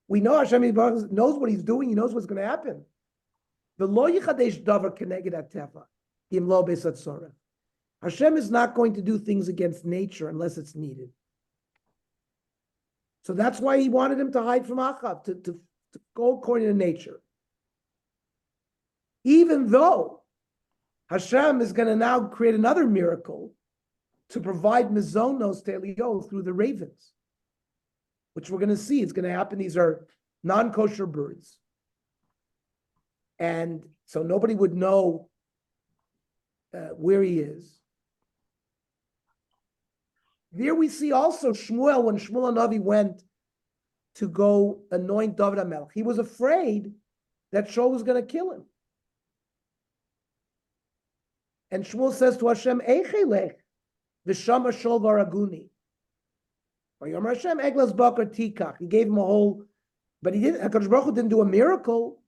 S5: we know Hashem Yisbarach knows what he's doing. He knows what's going to happen. The lo yichadesh davar keneged ateva im lo besat sorah. Hashem is not going to do things against nature unless it's needed. So that's why he wanted him to hide from Achav, to go according to nature. Even though Hashem is going to now create another miracle to provide mizonos to Eliyahu through the ravens, which we're going to see. It's going to happen. These are non-kosher birds. And so nobody would know where he is. There we see also Shmuel, when Shmuel Navi went to go anoint David HaMelech, he was afraid that Shaul was going to kill him. And Shmuel says to Hashem, Eichelech, v'shama Shaul varaguni. V'yomer Hashem, eglas bakar tikach. He gave him a whole, but he didn't, HaKadosh Baruch Hu didn't do a miracle.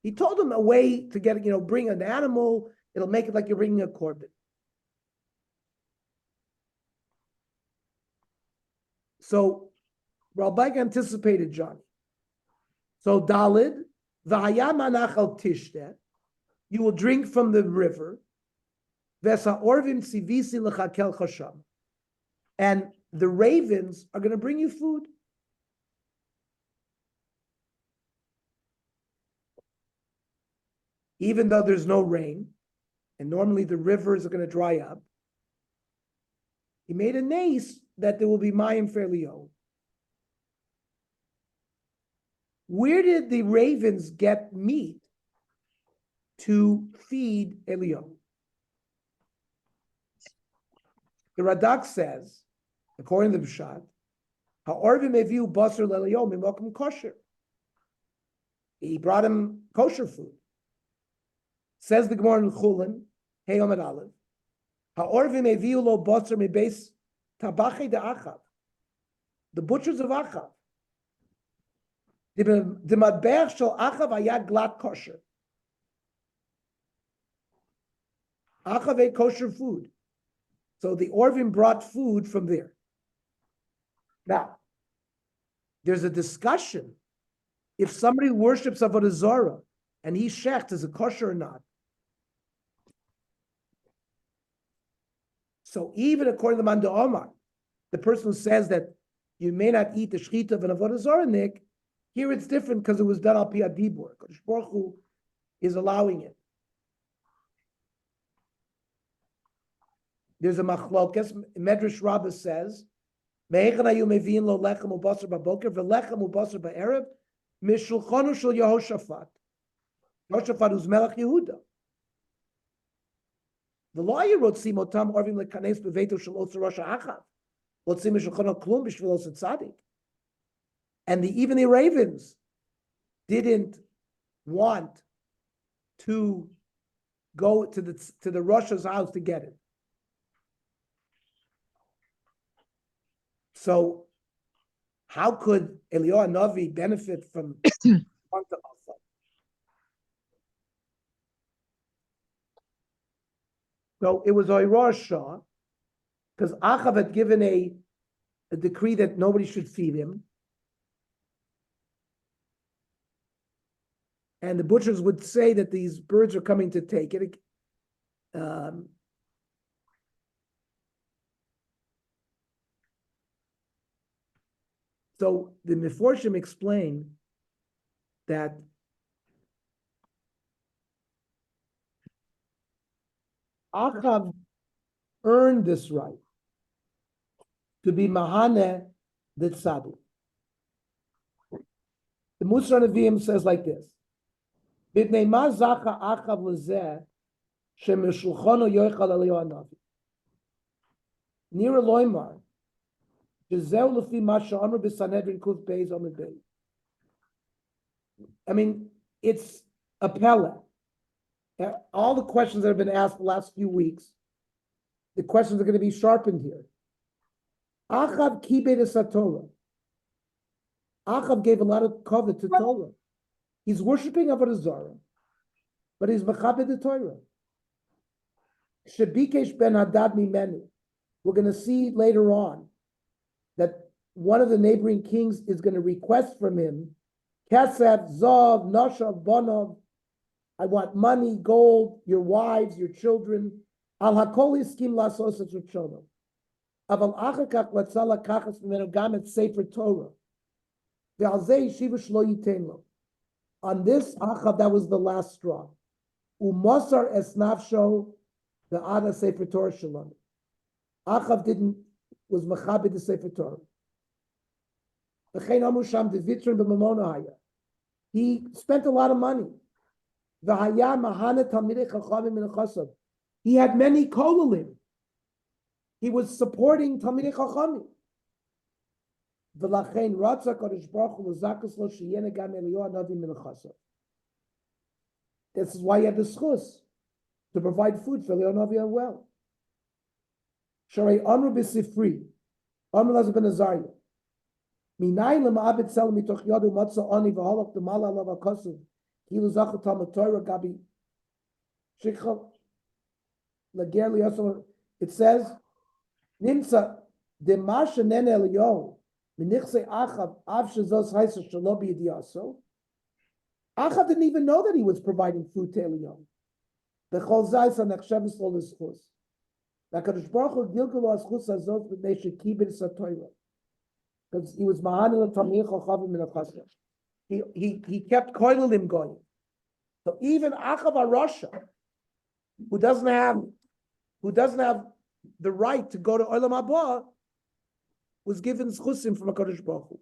S5: He told him a way to get, bring an animal. It'll make it like you're bringing a korban. So Ralbag anticipated Johnny. So Dalid, v'hayam anachal tishte, you will drink from the river. V'esa orvim sivisi lechakel chasham, and the ravens are going to bring you food. Even though there's no rain, and normally the rivers are going to dry up, he made a nace that there will be mayim for Eliyahu. Where did the ravens get meat to feed Eliyahu? The Radak says, according to the Pshat, ha'orvim eviu basar le'Eliyahu mimokum kosher. He brought him kosher food. Says the Gemara in Chulin, Hey Omid Aleph, ha'orvim eviu lo basar mibeis tabachei de Achav, the butchers of Achav. The madbeach shel Achav hayad glat kosher. Achav ate kosher food. So the Orvim brought food from there. Now, there's a discussion if somebody worships Avodah Zarah and he's shecht, is it kosher or not? So even according to Manda Omar, the person who says that you may not eat the shechita of an Avodah Zarah, Nick, here it's different because it was done al pi adibur. Kodesh Baruch Hu is allowing it. There's a machlokes. Medrash Rabbah says, "Me'echan hayu mevi'in lo lechem u'basar b'boker v'lechem u'basar ba'erev mishulchanu shel Yehoshaphat." Yehoshaphat was Melech Yehuda. The lawyer wrote, "Simotam orvim lekanes beveito shel otzer rosh ha'achav, lotzim mishulchanu klum b'shvil os tzadik." And even the ravens didn't want to go to the Rosh's house to get it. So, how could Eliyahu Navi benefit from? So it was Oirah Shah, because Achav had given a decree that nobody should feed him. And the butchers would say that these birds are coming to take it. So the Meforshim explain that Achav earned this right to be Mahane the Tzaddik. The Musar Nevi'im says like this: "B'nei ma zacha Achav lezeh shemeshulchano yochal aliyo hanavi." Nira loymar jezeu lefi ma she'amar b'Sanhedrin kuf beis amid beis. I mean, it's a pella. All the questions that have been asked the last few weeks, the questions are going to be sharpened here. Achav kibed es Torah. Achav gave a lot of covet to Torah. He's worshiping Avodah Zarah, but he's mechabed the Torah. Shebikesh ben Hadad mimenu. We're going to see later on that one of the neighboring kings is going to request from him, Kesef, Zav, Nashav, Bonov. I want money, gold, your wives, your children. Al hakol iskim lasos et ritshono. Aval achakach latzala kachas mimenu gam et sefer Torah. Ve'al zeh yeshiva shlo yitein lo. On this Achav, that was the last straw. Umosar es nafsho ve'ada sefer Torah shalom. Achav was mechabed the sefer Torah. V'chein amu sham devitrin b'mamona haya. He spent a lot of money. V'haya mahane talmidei chachamim min chassav. He had many kolalim. He was supporting talmidei chachamim. V'lachein ratza kodesh baruch hu l'zakas lo sheyene gam Eliyahu hanavi min chassav. This is why he had the schus to provide food for Eliyahu hanavi as well. Sharei amru b'sifri, amru Elazar ben Azariah. Minay lema'abed sel mitoch yadu matzah ani v'halach demala alav hakasav. Kilu zachot talmud Torah gabi shikha lager liyasol. It says, Nimsa demasha nen Eliyahu minichse Achav av shezos haisa shalo b'yediyaso. Achav didn't even know that he was providing food to Eliyahu. B'chol zayis hanechsheves lo l'schus. Because he was Mahanil Tamir Chachavim in a Chasam. He kept Koilim going. So even Achav Rasha, who doesn't have the right to go to Olam Haba, was given Schusim from HaKadosh Baruch Hu.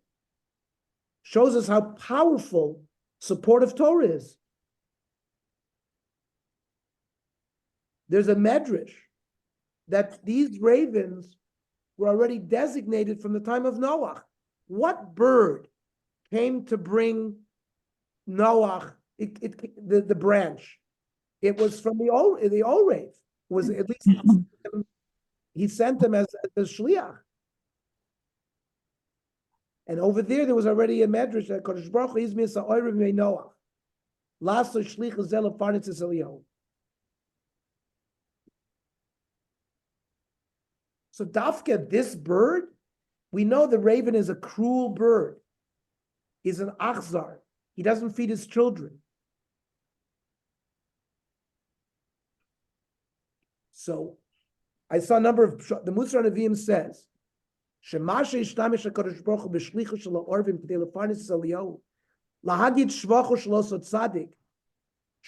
S5: Shows us how powerful supportive Torah is. There's a medrash that these ravens were already designated from the time of Noah. What bird came to bring Noah the branch? It was from the Orave. Was at least he sent them as the shliach. And over there was already a medrash that Kodesh Baruch Hu is misa Orave me Noah. Lasso shlich zel farnitzes Eliyahu. So Dafka, this bird, we know the raven is a cruel bird. He's an achzar. He doesn't feed his children. So I saw a number of, the Musar Nevi'im says, Shemashe ishtamish HaKadosh Baruch Hu b'shlichu shel ha'orvim k'dei lefarnis Eliyahu lahagid shvachu shelo so tzadik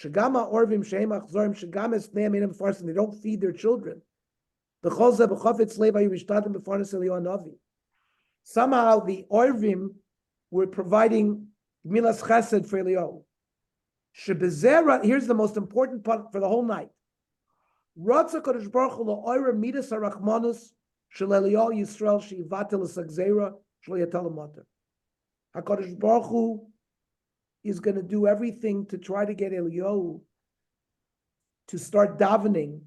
S5: shegam ha'orvim shehem achzarim shegam es pneihem einam mefarsim, they don't feed their children. Somehow the Orvim were providing milas chesed for Eliyahu. Here's the most important part for the whole night. HaKadosh Baruch Hu is going to do everything to try to get Eliyahu to start davening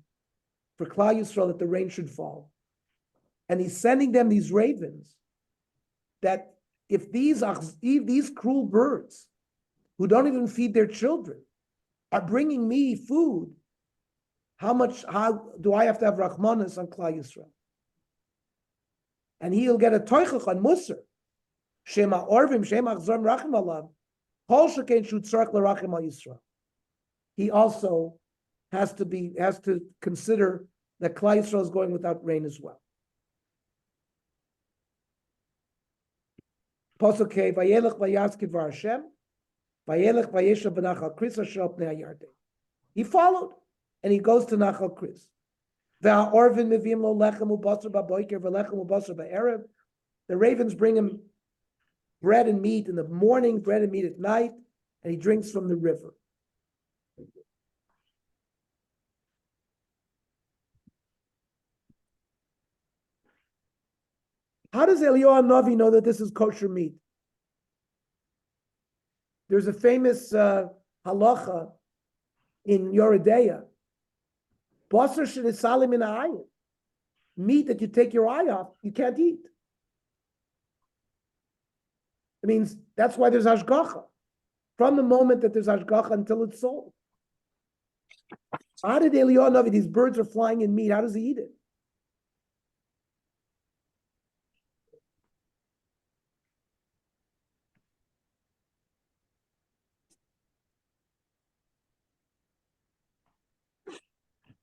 S5: for Klal Yisrael that the rain should fall. And he's sending them these ravens that if these cruel birds who don't even feed their children are bringing me food, how do I have to have Rachmanis on Klal Yisrael? and he'll get a toichach on Musar. Shema Orvim, Shema Achzor Rachim Alav, Kol Shekain Shu Tzarech L'Rachim Al Yisrael. He also has to consider that Klal Yisrael is going without rain as well. Pasuk K, Vayelech Vayaskiv Var Hashem, Vayelech Vayeshav B'Nachal Kris Asher Al Pnei HaYarden. He followed, and he goes to Nachal Kris. Ve'ha'orvin mevim lo lechem u'basar ba'boiker ve'lechem u'basar ba'erev. The ravens bring him bread and meat in the morning, bread and meat at night, and he drinks from the river. How does Eliyahu Navi know that this is kosher meat? There's a famous halacha in Yoredeya. Basar shenisalim in ayin. Meat that you take your eye off, you can't eat. It means that's why there's hashgacha. From the moment that there's hashgacha until it's sold. How did Eliyahu Navi, these birds are flying in meat, how does he eat it?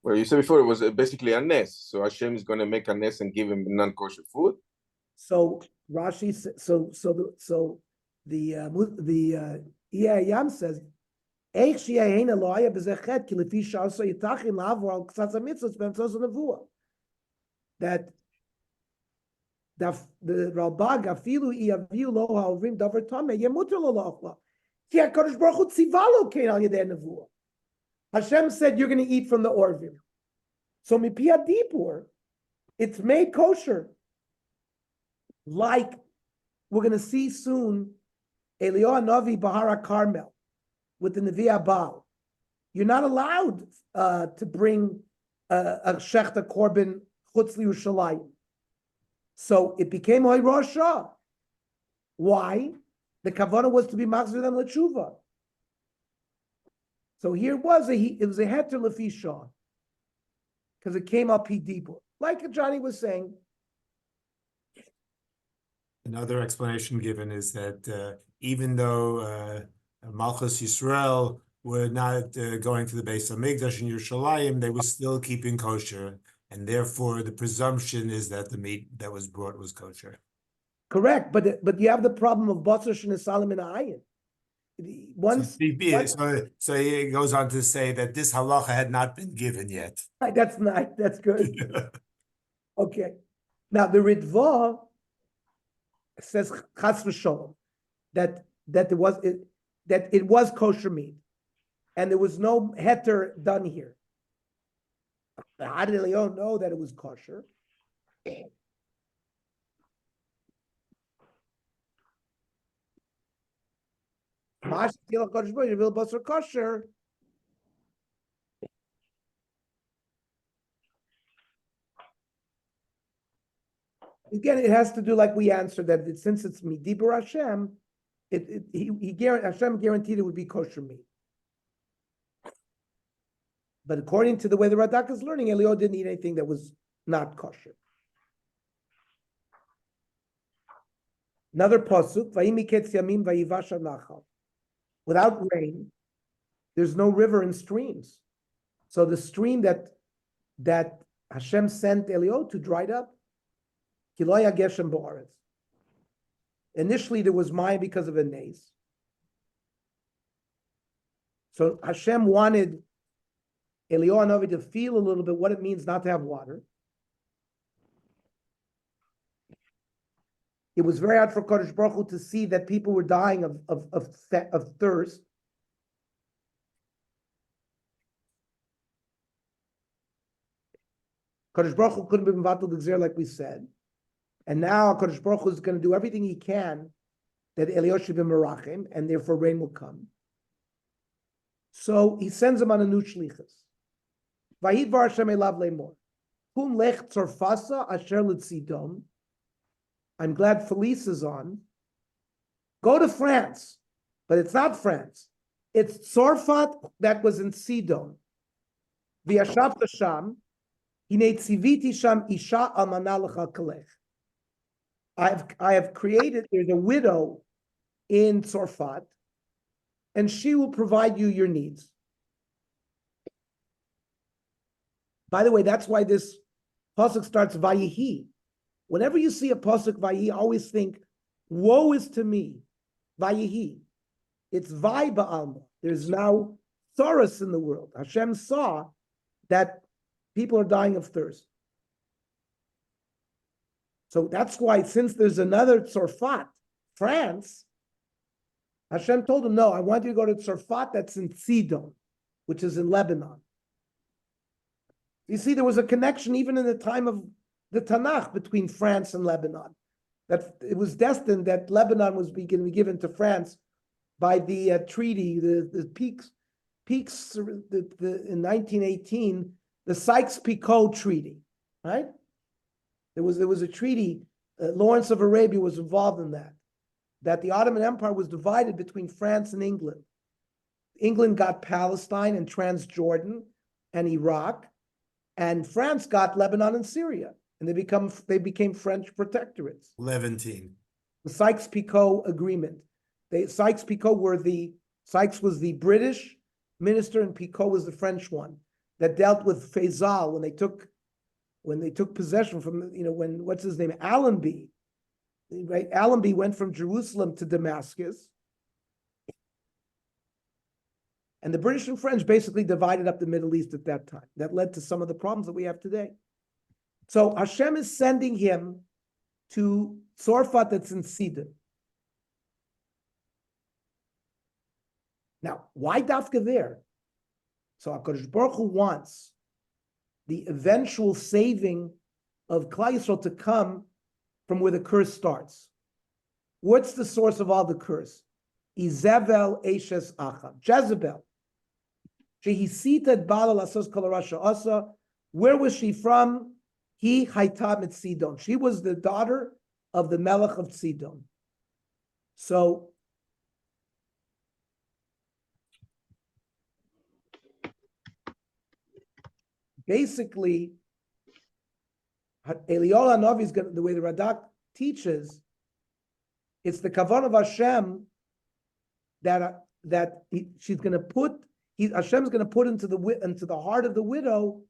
S6: Well, you said before it was basically a nest. So Hashem is going to make a nest and give him non-kosher food.
S5: So Rashi, the Yam says, that the Ralbag afilu iaviu lo ha'ovrim davar tameh yemuter lo la'achla. Ki HaKadosh Baruch Hu tzivalo kein al yedei nevuah. Hashem said you're going to eat from the Orvim. So Mipia Dipur, it's made kosher. Like we're going to see soon, Eliyahu Navi Bahara Carmel with the Nevi Abal. You're not allowed to bring a Shechta Korban Chutz Yerushalayim. So it became Hoy Rosha. Why? The Kavanah was to be Machzir them L'tshuva. So here it was a heter lefi shah, because it came up deeper, like Johnny was saying.
S2: Another explanation given is that even though Malchus Yisrael were not going to the Beis Hamikdash in Yerushalayim, they were still keeping kosher, and therefore the presumption is that the meat that was brought was kosher.
S5: Correct, but you have the problem of basar shenisalim in ayin.
S2: So he goes on to say that this halacha had not been given yet.
S5: That's nice. That's good. Okay. Now the Ritva says chas v'sholom that it was kosher meat, and there was no heter done here. How did Eliyahu know that it was kosher? Kosher. Again, it has to do like we answered that since it's midibur Hashem, Hashem guaranteed it would be kosher meat. But according to the way the Radak is learning, Eliyahu didn't eat anything that was not kosher. Another pasuk, Vayimiketz Yamim Vayivasha Nachal. Without rain, there's no river and streams. So the stream that Hashem sent Eliyahu to dried up. Kiloya Geshem Bo'aretz. Initially, there was Maya because of a naze. So Hashem wanted Eliyahu Navi to feel a little bit what it means not to have water. It was very hard for Kodesh Baruch Hu to see that people were dying of thirst. Kodesh Baruch Hu couldn't be mevatel the gzera like we said. And now Kodesh Baruch Hu is going to do everything he can that Eliyahu should be merachim, and therefore rain will come. So he sends him on a new shlichus. Vayidvar Hashem elav le'mor. Kum lech tzorfasa asher l'tzidom. I'm glad Felice is on. Go to France, but it's not France. It's Tzorfat that was in Sidon. V'yashavta sham, hinei tziviti sham isha almana lecha kalech. I have created, there's a widow in Tzorfat, and she will provide you your needs. By the way, that's why this pasuk starts Vayihi. Whenever you see a pasuk Vayihi, always think, woe is to me, Vayihi. It's Vai Ba'alma. There's now sorrows in the world. Hashem saw that people are dying of thirst. So that's why, since there's another Tzorfat, France, Hashem told him, no, I want you to go to Tzorfat that's in Sidon, which is in Lebanon. You see, there was a connection even in the time of the Tanakh between France and Lebanon. That it was destined that Lebanon was going to be given to France by the treaty, the peaks in 1918, the Sykes-Picot Treaty, right? There was a treaty. Lawrence of Arabia was involved in that the Ottoman Empire was divided between France and England. England got Palestine and Transjordan and Iraq, and France got Lebanon and Syria, and they became French protectorates.
S2: Levantine.
S5: The Sykes-Picot Agreement. Sykes was the British minister, and Picot was the French one that dealt with Faisal when they took possession from, when, what's his name, Allenby, right? Allenby went from Jerusalem to Damascus. And the British and French basically divided up the Middle East at that time. That led to some of the problems that we have today. So Hashem is sending him to Tzorfat that's in Sidon. Now, why Dafka there? So HaKadosh Baruch Hu wants the eventual saving of Klal Yisrael to come from where the curse starts. What's the source of all the curse? Izebel Eshes Achab, Jezebel. Shehisita Bala Lasos Kol Rasha Asa. Where was she from? He Haitab mit Sidon. She was the daughter of the Melech of Sidon. So basically, Eliyahu Hanavi is going to, the way the Radak teaches, it's the kavan of Hashem that she's going to put. Hashem's going to put into the heart of the widow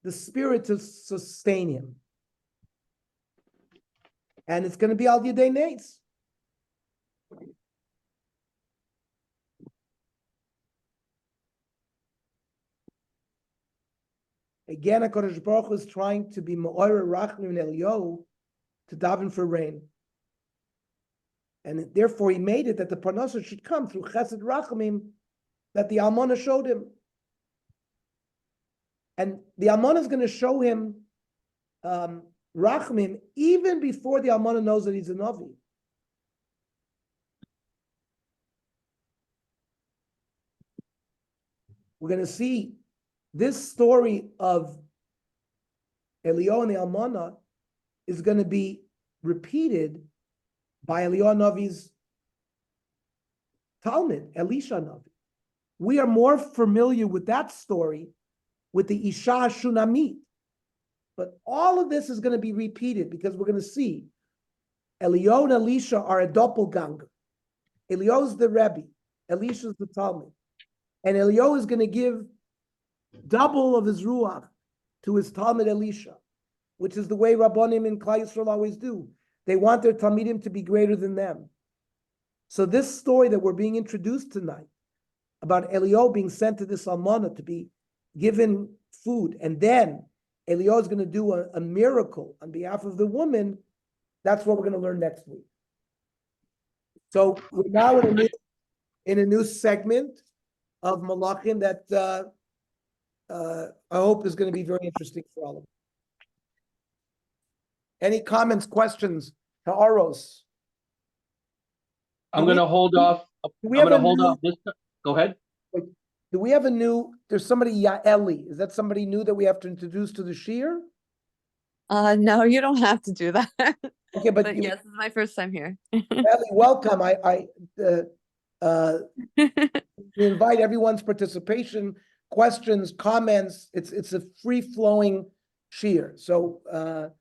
S5: the spirit to sustain him, and it's going to be al yedei nes. Again, HaKadosh Baruch Hu is trying to be Ma'or Rachmim and Eliyahu to daven for rain. And therefore he made it that the Parnasa should come through Chesed Rachmim that the Almana showed him. And the Almana is going to show him Rachmim even before the Almana knows that he's a Navi. We're going to see this story of Eliyahu and the Almana is going to be repeated by Eliyahu Navi's Talmud, Elisha Navi. We are more familiar with that story with the Isha Shunamit. But all of this is going to be repeated because we're going to see Eliyahu and Elisha are a doppelganger. Eliyahu's the Rebbe, Elisha's the Talmud. And Eliyahu is going to give double of his ruach to his Talmud Elisha, which is the way Rabbanim and Klal Yisrael always do. They want their Talmidim to be greater than them. So this story that we're being introduced tonight about Eliyahu being sent to this Almana to be given food, and then Eliyahu is going to do a miracle on behalf of the woman, that's what we're going to learn next week. So we're now in a new segment of Malachim that I hope is going to be very interesting for all of us. Any comments, questions, Ha'aros?
S7: I'm going to hold off. I'm going to hold off this. Go ahead.
S5: Do we have there's somebody, Yaeli. Is that somebody new that we have to introduce to the Shir?
S8: No, you don't have to do that.
S5: Okay, but
S8: yes, this is my first time here.
S5: Yaeli, welcome. We invite everyone's participation, questions, comments. It's a free-flowing Shir. So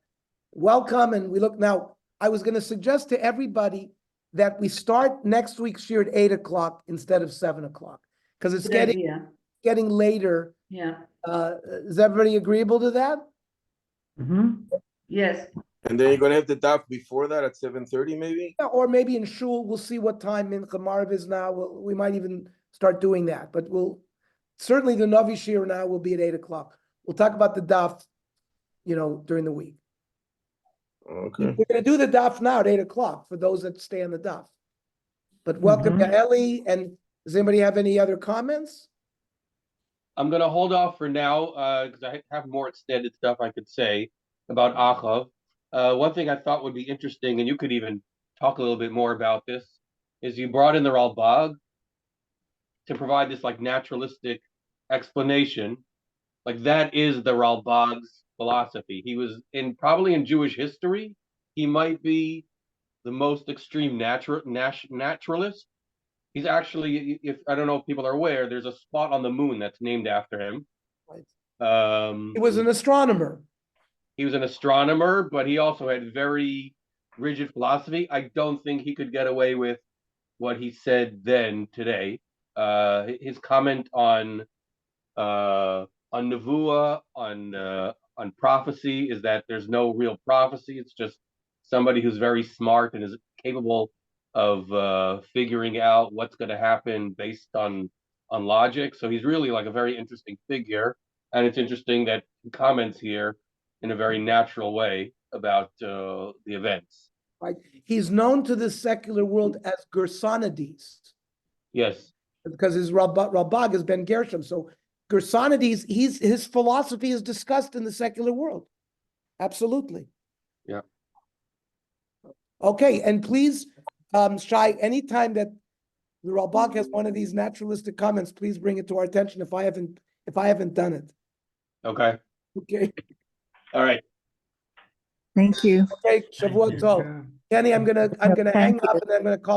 S5: welcome, and we look now. I was gonna suggest to everybody that we start next week's shir at 8 o'clock instead of 7 o'clock. Because it's
S9: Good idea.
S5: getting later.
S9: Yeah.
S5: Is everybody agreeable to that?
S9: Yes.
S6: And then you're gonna have the daf before that at 7:30 maybe?
S5: Yeah, or maybe in shul, we'll see what time in Chamarv is now. We might even start doing that, but certainly the Navi shir now will be at 8 o'clock. We'll talk about the daf, during the week.
S6: Okay.
S5: We're gonna do the daf now at 8 o'clock for those that stay on the daf. But welcome to Eli, and does anybody have any other comments?
S7: I'm gonna hold off for now, because I have more extended stuff I could say about Achav. One thing I thought would be interesting, and you could even talk a little bit more about this, is you brought in the Ralbag to provide this like naturalistic explanation. Like that is the Ralbag's philosophy. He was probably in Jewish history, he might be the most extreme naturalist. He's actually, if I don't know if people are aware, there's a spot on the moon that's named after him.
S5: Right. He was an astronomer.
S7: He was an astronomer, but he also had very rigid philosophy. I don't think he could get away with what he said then today. His comment on nevuah, on prophecy, is that there's no real prophecy. It's just somebody who's very smart and is capable of figuring out what's going to happen based on logic. So he's really like a very interesting figure, and it's interesting that he comments here in a very natural way about the events.
S5: Right. He's known to the secular world as Gersonides.
S7: Yes.
S5: Because his Ralbag has been Gershom. So Gersonides, his philosophy is discussed in the secular world. Absolutely.
S7: Yeah.
S5: Okay, and please, Shai, anytime that the Ralbag has one of these naturalistic comments, please bring it to our attention if I haven't done it.
S7: Okay.
S5: Okay.
S7: All right.
S4: Thank you.
S5: Okay, Shavuot Tov. Kenny, I'm gonna hang up and I'm gonna call